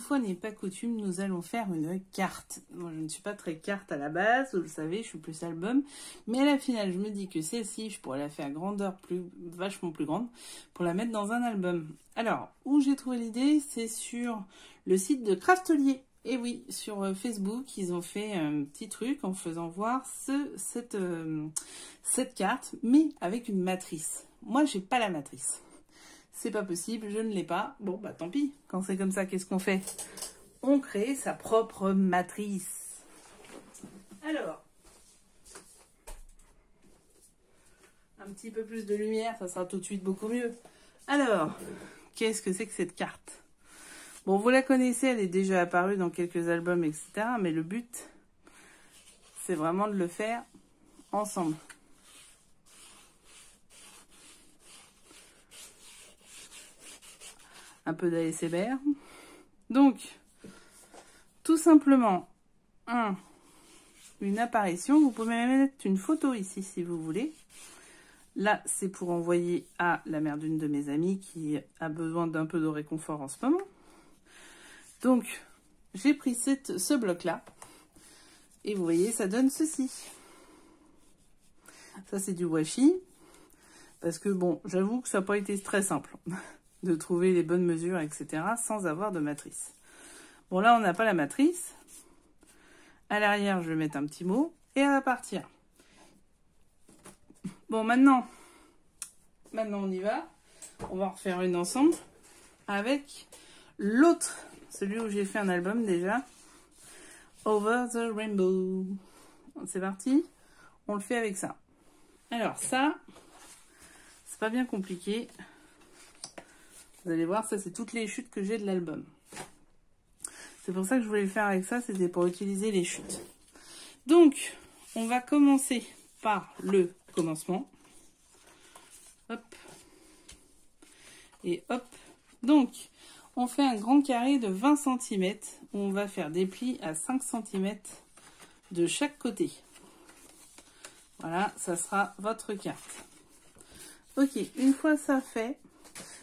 fois n'est pas coutume, nous allons faire une carte. Moi, je ne suis pas très carte à la base, vous le savez, je suis plus album. Mais à la finale, je me dis que celle-ci, je pourrais la faire grandeur vachement plus grande pour la mettre dans un album. Alors, où j'ai trouvé l'idée, c'est sur le site de Craftelier. Et oui, sur Facebook, ils ont fait un petit truc en faisant voir cette carte, mais avec une matrice. Moi, j'ai pas la matrice. C'est pas possible, je ne l'ai pas. Bon, bah tant pis. Quand c'est comme ça, qu'est-ce qu'on fait? On crée sa propre matrice. Alors, un petit peu plus de lumière, ça sera tout de suite beaucoup mieux. Alors, qu'est-ce que c'est que cette carte? Bon, vous la connaissez, elle est déjà apparue dans quelques albums, etc. Mais le but, c'est vraiment de le faire ensemble. Un peu d'ASMR. Donc, tout simplement, une apparition. Vous pouvez même mettre une photo ici si vous voulez. Là, c'est pour envoyer à la mère d'une de mes amies qui a besoin d'un peu de réconfort en ce moment. Donc, j'ai pris ce bloc-là. Et vous voyez, ça donne ceci. Ça, c'est du washi. Parce que, bon, j'avoue que ça n'a pas été très simple de trouver les bonnes mesures, etc. sans avoir de matrice. Bon, là, on n'a pas la matrice. À l'arrière, je vais mettre un petit mot. Et elle va partir. Bon, maintenant, on y va. On va en refaire une ensemble avec l'autre. Celui où j'ai fait un album déjà. Over the Rainbow. C'est parti. On le fait avec ça. Alors ça, c'est pas bien compliqué. Vous allez voir, ça c'est toutes les chutes que j'ai de l'album. C'est pour ça que je voulais le faire avec ça, c'était pour utiliser les chutes. Donc, on va commencer par le commencement. Hop. Et hop. Donc, on fait un grand carré de 20 cm où on va faire des plis à 5 cm de chaque côté. Voilà, ça sera votre carte. Ok, une fois ça fait,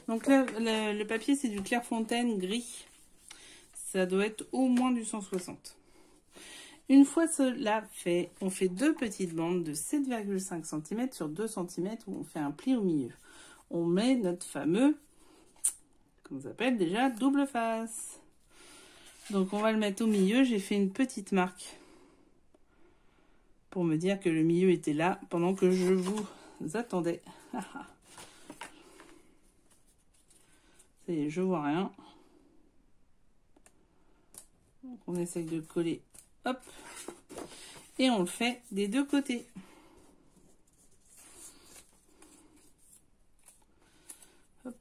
donc là, le papier c'est du Clairefontaine gris. Ça doit être au moins du 160. Une fois cela fait, on fait deux petites bandes de 7,5 cm sur 2 cm où on fait un pli au milieu. On met notre fameux, comment ça s'appelle déjà, double face. Donc on va le mettre au milieu. J'ai fait une petite marque pour me dire que le milieu était là pendant que je vous attendais. Je vois rien. Donc on essaye de coller, hop, et on le fait des deux côtés. Hop.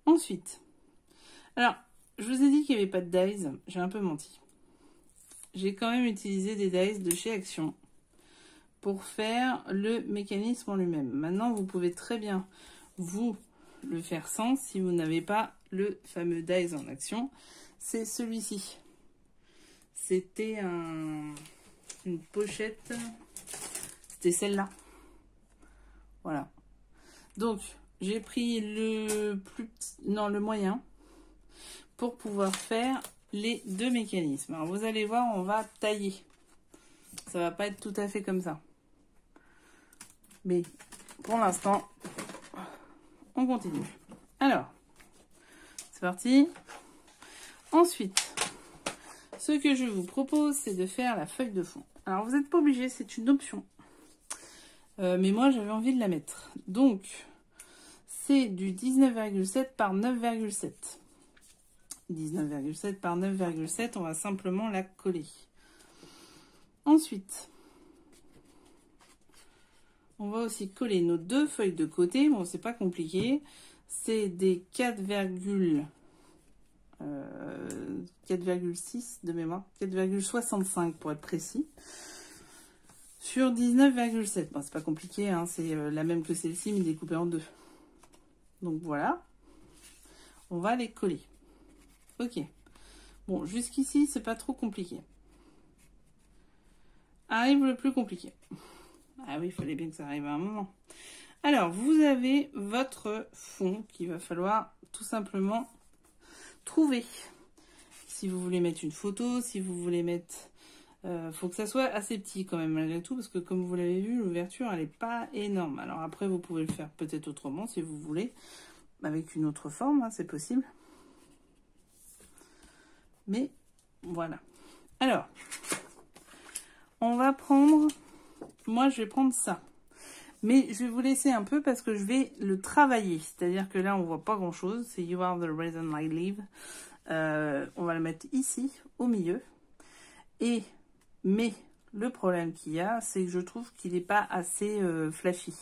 Ensuite, alors je vous ai dit qu'il n'y avait pas de dies, j'ai un peu menti. J'ai quand même utilisé des dies de chez Action pour faire le mécanisme en lui-même. Maintenant, vous pouvez très bien vous le faire sans si vous n'avez pas le fameux dies en Action. C'est celui-ci. C'était une pochette. C'était celle-là. Voilà. Donc, j'ai pris le moyen pour pouvoir faire les deux mécanismes. Alors, vous allez voir, on va tailler. Ça va pas être tout à fait comme ça. Mais, pour l'instant, on continue. Alors, c'est parti. Ensuite, ce que je vous propose, c'est de faire la feuille de fond. Alors, vous n'êtes pas obligé, c'est une option. Mais moi, j'avais envie de la mettre. Donc, c'est du 19,7 par 9,7. 19,7 par 9,7, on va simplement la coller. Ensuite, on va aussi coller nos deux feuilles de côté. Bon, c'est pas compliqué. C'est des 4,6 de mémoire, 4,65 pour être précis, sur 19,7. Bon, c'est pas compliqué, hein, c'est la même que celle-ci, mais découpée en deux. Donc voilà, on va les coller. Ok, bon, jusqu'ici, c'est pas trop compliqué. Arrive le plus compliqué. Ah oui, il fallait bien que ça arrive à un moment. Alors, vous avez votre fond qu'il va falloir tout simplement trouver. Si vous voulez mettre une photo, si vous voulez mettre... faut que ça soit assez petit quand même malgré tout, parce que comme vous l'avez vu, l'ouverture elle n'est pas énorme. Alors après vous pouvez le faire peut-être autrement si vous voulez, avec une autre forme, hein, c'est possible. Mais voilà. Alors, on va prendre... Moi je vais prendre ça. Mais je vais vous laisser un peu parce que je vais le travailler. C'est-à-dire que là on voit pas grand chose. C'est You Are the Reason I Live. On va le mettre ici, au milieu. Mais le problème qu'il y a, c'est que je trouve qu'il n'est pas assez flashy.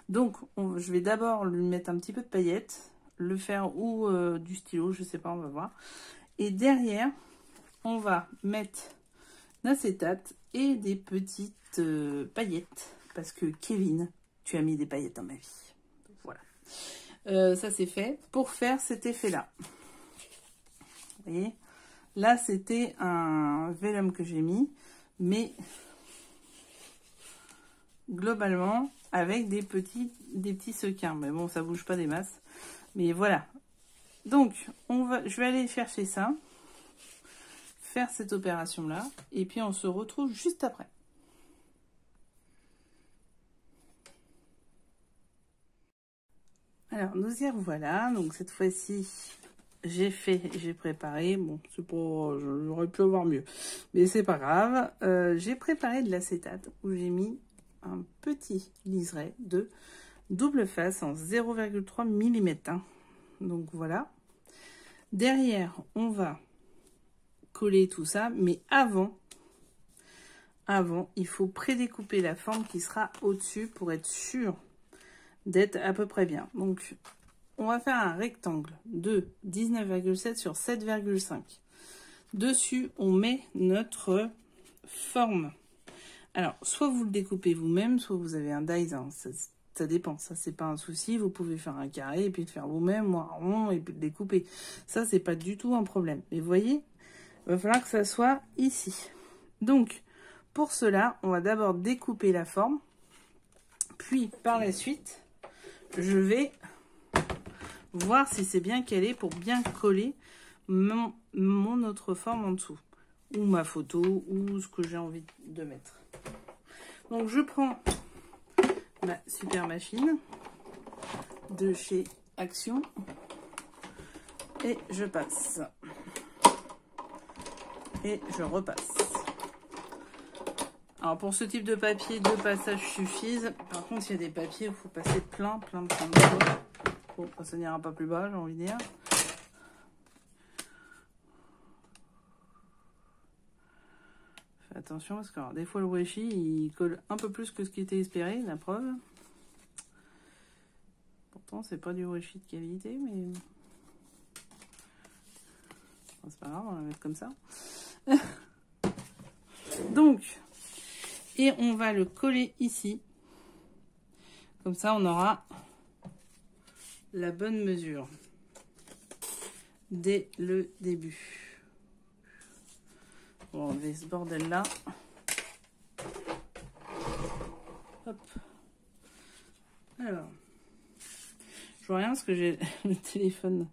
Donc, je vais d'abord lui mettre un petit peu de paillettes, le faire ou du stylo, je sais pas, on va voir. Et derrière, on va mettre l'acétate et des petites paillettes, parce que Kevin, tu as mis des paillettes dans ma vie. Voilà. Ça, c'est fait pour faire cet effet-là. Vous voyez ? Là, c'était un vélum que j'ai mis, mais globalement, avec des petits sequins. Mais bon, ça bouge pas des masses. Mais voilà. Donc, je vais aller chercher ça, faire cette opération-là, et puis on se retrouve juste après. Alors, nous y revoilà. Donc, cette fois-ci... j'ai préparé, bon, c'est pas, j'aurais pu avoir mieux, mais c'est pas grave. J'ai préparé de l'acétate où j'ai mis un petit liseré de double face en 0,3 mm. Hein. Donc voilà. Derrière, on va coller tout ça, mais avant, il faut prédécouper la forme qui sera au-dessus pour être sûr d'être à peu près bien. Donc, on va faire un rectangle de 19,7 sur 7,5. Dessus, on met notre forme. Alors, soit vous le découpez vous-même, soit vous avez un dies. Hein. Ça dépend, ça c'est pas un souci. Vous pouvez faire un carré et puis le faire vous-même, ou un rond et puis le découper. Ça, c'est pas du tout un problème. Mais vous voyez, il va falloir que ça soit ici. Donc, pour cela, on va d'abord découper la forme. Puis, par la suite, je vais... voir si c'est bien calé pour bien coller mon autre forme en dessous. Ou ma photo, ou ce que j'ai envie de mettre. Donc je prends ma super machine de chez Action. Et je passe. Et je repasse. Alors pour ce type de papier, 2 passages suffisent. Par contre, il y a des papiers où il faut passer plein de fois. Bon, ça n'ira pas plus bas, j'ai envie de dire. Faites attention parce que alors, des fois le washi il colle un peu plus que ce qui était espéré, la preuve. Pourtant, c'est pas du washi de qualité, mais bon, c'est pas grave, on va le mettre comme ça. Donc, et on va le coller ici. Comme ça, on aura la bonne mesure dès le début. On va enlever ce bordel là. Hop. Alors, je vois rien parce que j'ai le téléphone.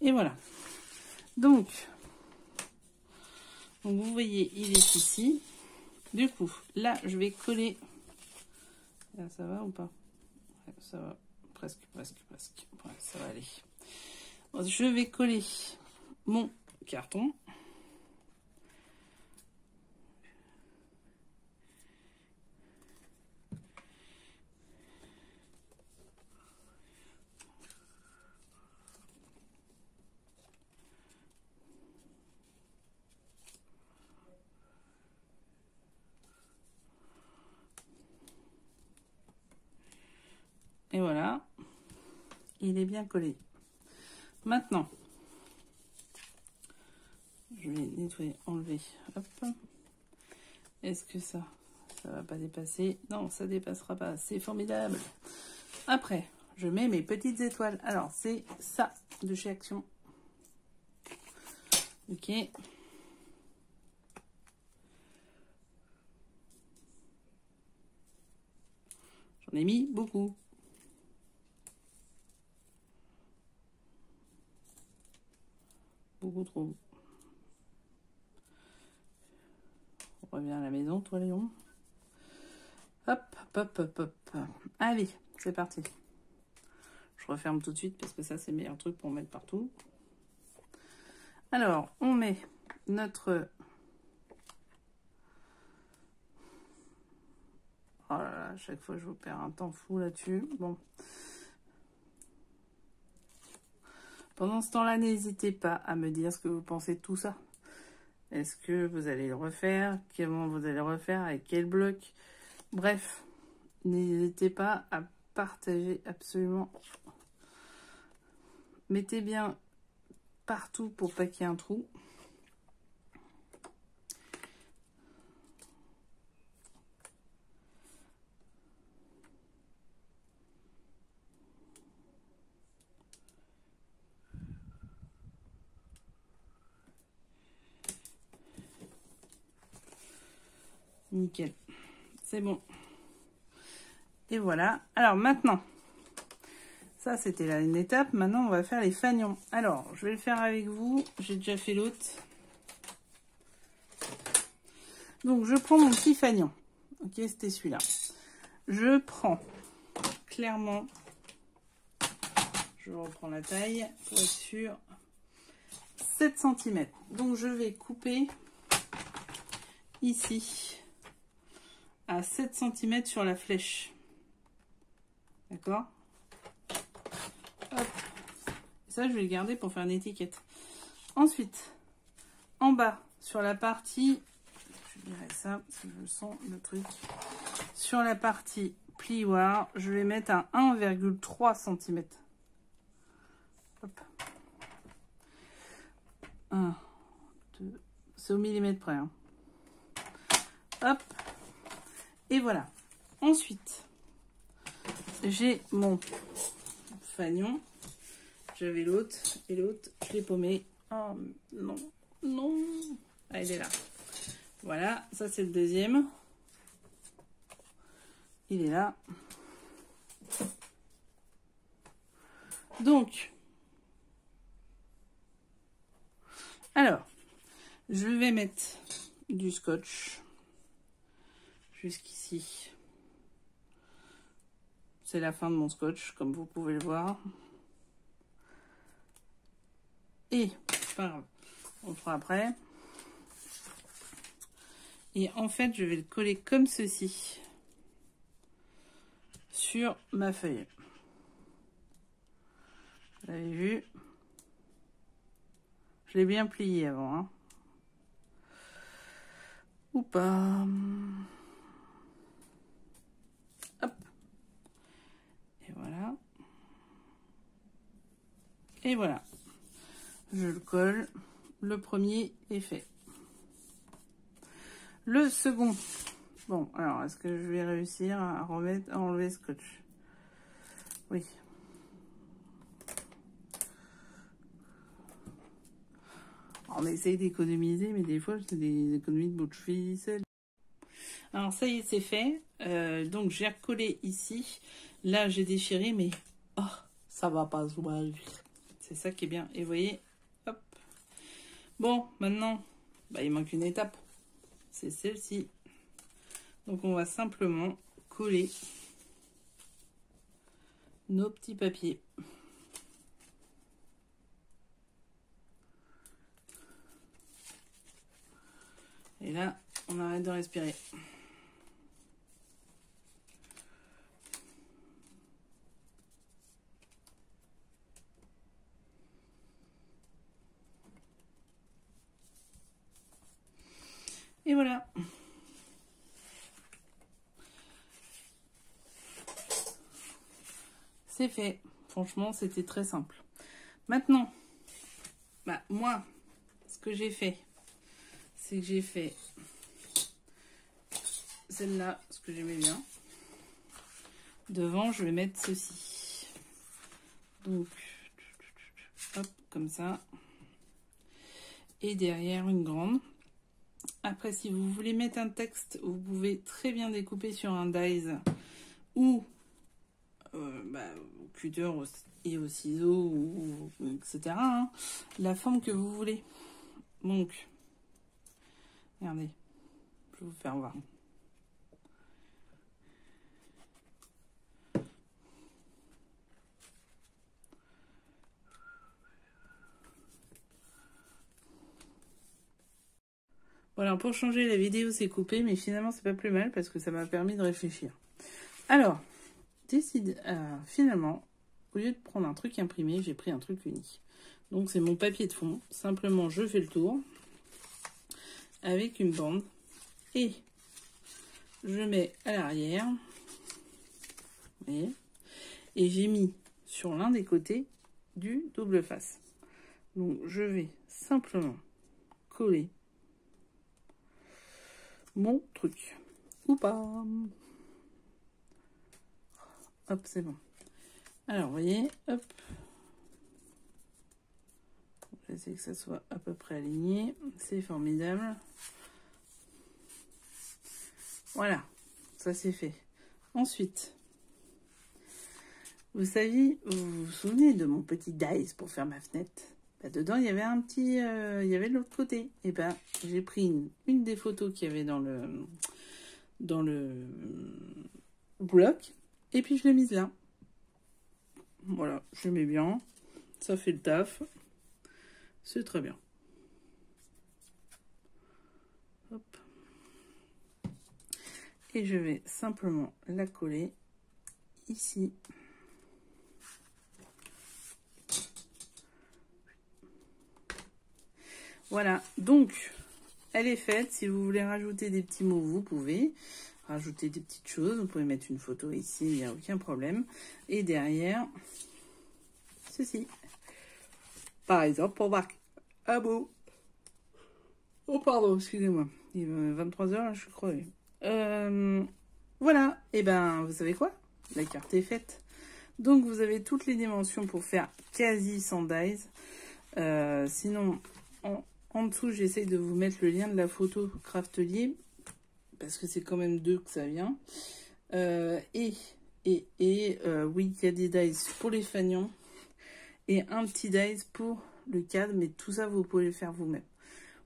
Et voilà. Donc vous voyez, il est ici. Du coup, là, je vais coller. Là, ça va ou pas? Ouais, ça va. Presque. Ouais, ça va aller. Je vais coller mon carton. Et voilà, il est bien collé. Maintenant, je vais nettoyer, enlever. Hop. Est-ce que ça va pas dépasser? Non, ça dépassera pas. C'est formidable. Après, je mets mes petites étoiles. Alors, c'est ça de chez Action. Ok. J'en ai mis beaucoup. beaucoup trop. On revient à la maison, toi Léon. Hop, hop, hop, hop. Allez, c'est parti. Je referme tout de suite parce que ça c'est le meilleur truc pour mettre partout. Alors, on met notre... Oh là là, à chaque fois je vous perds un temps fou là-dessus. Bon. Pendant ce temps-là, n'hésitez pas à me dire ce que vous pensez de tout ça. Est-ce que vous allez le refaire? Comment vous allez le refaire? Avec quel bloc? Bref, n'hésitez pas à partager absolument. Mettez bien partout pour pas qu'il y ait un trou. Nickel, c'est bon. Et voilà. Alors maintenant, ça c'était là une étape. Maintenant on va faire les fanions. Alors je vais le faire avec vous. J'ai déjà fait l'autre. Donc je prends mon petit fanion. Ok, c'était celui-là. Je prends clairement, je reprends la taille pour être sûr, 7 cm. Donc je vais couper ici à 7 cm sur la flèche. D'accord? Hop. Ça, je vais le garder pour faire une étiquette. Ensuite, en bas, sur la partie, je dirais ça, si je sens le truc, sur la partie plioir, je vais mettre un 1,3 cm. Hop. 1, 2, c'est au millimètre près. Hein. Hop. Et voilà. Ensuite, j'ai mon fanion. J'avais l'autre. Et l'autre, je l'ai paumé. Oh non, non. Ah, elle est là. Voilà, ça c'est le deuxième. Il est là. Donc, alors, je vais mettre du scotch jusqu'ici. C'est la fin de mon scotch, comme vous pouvez le voir. Et, pas grave, on le fera après. Et en fait, je vais le coller comme ceci sur ma feuille. Vous avez vu? Je l'ai bien plié avant. Hein. Ou pas. Hop. Et voilà. Et voilà. Je le colle. Le premier est fait. Le second. Bon, alors, est-ce que je vais réussir à enlever le scotch? Oui. On essaye d'économiser, mais des fois, c'est des économies de bout de ficelle. Alors, ça y est, c'est fait. Donc, j'ai recollé ici. Là, j'ai déchiré, mais oh, ça va pas se voir. C'est ça qui est bien. Et vous voyez, hop. Bon, maintenant, bah, il manque une étape. C'est celle-ci. Donc, on va simplement coller nos petits papiers. Et là, on arrête de respirer. Et voilà. C'est fait. Franchement, c'était très simple. Maintenant, bah, moi, ce que j'ai fait, c'est que j'ai fait celle-là, ce que j'aimais bien. Devant, je vais mettre ceci. Donc, hop, comme ça. Et derrière, une grande. Après, si vous voulez mettre un texte, vous pouvez très bien découper sur un dies ou cutter et au ciseau, etc. Hein, la forme que vous voulez. Donc, regardez, je vais vous faire voir. Voilà, pour changer, la vidéo s'est coupée, mais finalement, c'est pas plus mal parce que ça m'a permis de réfléchir. Alors, finalement, au lieu de prendre un truc imprimé, j'ai pris un truc unique. Donc, c'est mon papier de fond. Simplement, je fais le tour avec une bande et je mets à l'arrière. Vous voyez ? Et j'ai mis sur l'un des côtés du double face. Donc, je vais simplement coller mon truc. Ou pas. Hop, c'est bon. Alors, vous voyez, hop. J'essaie que ça soit à peu près aligné. C'est formidable. Voilà, ça c'est fait. Ensuite, vous vous souvenez de mon petit dies pour faire ma fenêtre? Bah, dedans, il y avait un petit... il y avait de l'autre côté. Et ben, j'ai pris une des photos qu'il y avait dans le bloc. Et puis, je l'ai mise là. Voilà, je mets bien. Ça fait le taf. C'est très bien. Hop. Et je vais simplement la coller ici. Voilà, donc elle est faite. Si vous voulez rajouter des petits mots, vous pouvez rajouter des petites choses. Vous pouvez mettre une photo ici, il n'y a aucun problème. Et derrière, ceci. Par exemple, pour marquer un mot. Oh, pardon, excusez-moi. Il est 23 h, je suis crevée. Voilà, et ben, vous savez quoi? La carte est faite. Donc, vous avez toutes les dimensions pour faire quasi sans dies. Sinon, en dessous, j'essaye de vous mettre le lien de la photo Craftelier, parce que c'est quand même d'eux que ça vient. Oui, il y a des dies pour les fanions et un petit dies pour le cadre, mais tout ça, vous pouvez le faire vous-même.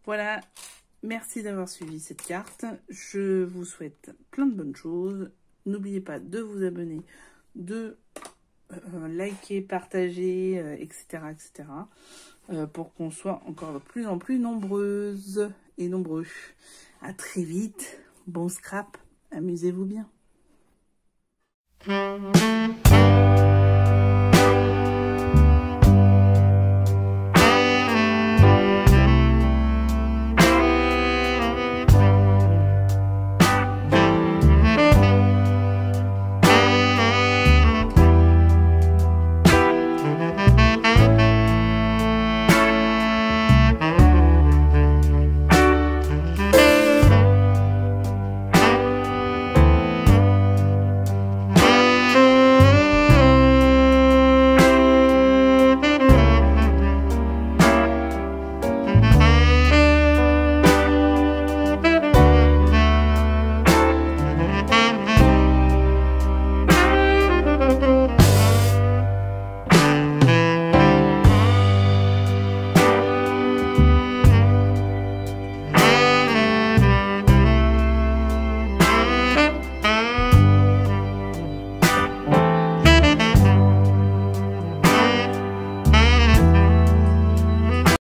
Voilà, merci d'avoir suivi cette carte. Je vous souhaite plein de bonnes choses. N'oubliez pas de vous abonner, de liker, partager, etc. etc. Pour qu'on soit encore de plus en plus nombreuses et nombreux. À très vite. Bon scrap. Amusez-vous bien.